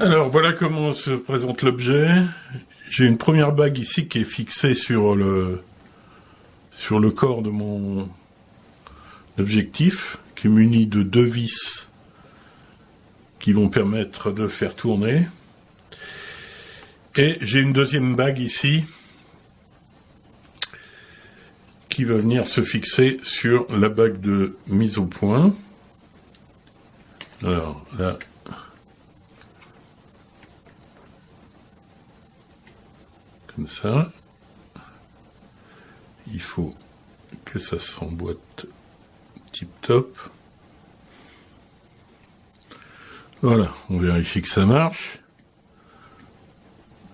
Alors voilà comment se présente l'objet. J'ai une première bague ici qui est fixée sur le corps de mon objectif, qui est muni de 2 vis qui vont permettre de faire tourner. Et j'ai une deuxième bague ici qui va venir se fixer sur la bague de mise au point. Alors là, comme ça, il faut que ça s'emboîte tip top. Voilà, on vérifie que ça marche.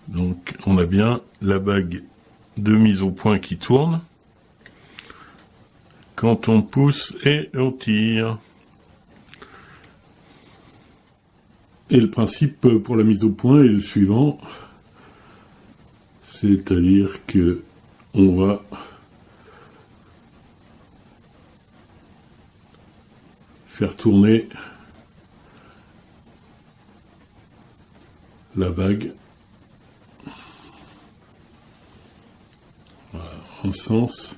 Donc on a bien la bague de mise au point qui tourne quand on pousse et on tire. Et le principe pour la mise au point est le suivant, c'est-à-dire que on va faire tourner la bague voilà, en un sens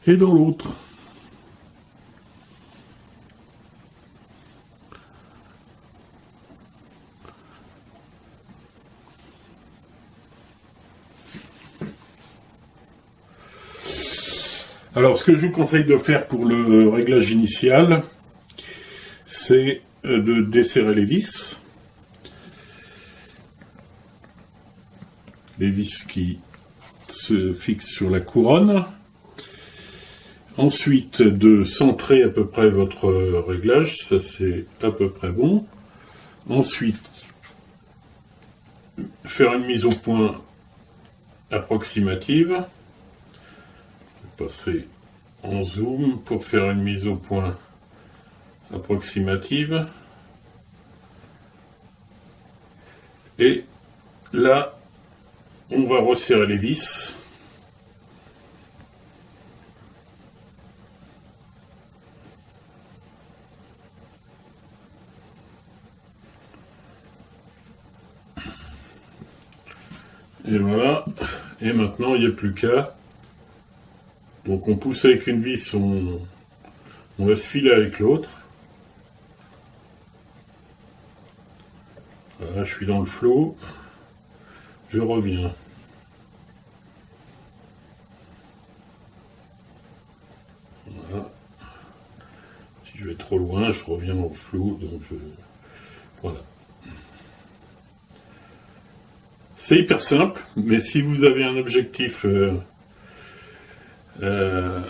et dans l'autre. Alors, ce que je vous conseille de faire pour le réglage initial, c'est de desserrer les vis qui se fixent sur la couronne. Ensuite, de centrer à peu près votre réglage, ça c'est à peu près bon. Ensuite, faire une mise au point approximative. Passer en zoom pour faire une mise au point approximative. Et là, on va resserrer les vis. Et voilà. Et maintenant, il n'y a plus qu'à. Donc on pousse avec une vis, on laisse filer avec l'autre. Voilà, je suis dans le flot. Je reviens. Voilà. Si je vais trop loin, je reviens dans le flot. Donc voilà. C'est hyper simple, mais si vous avez un objectif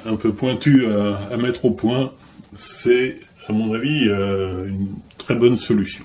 un peu pointu à mettre au point, c'est à mon avis une très bonne solution.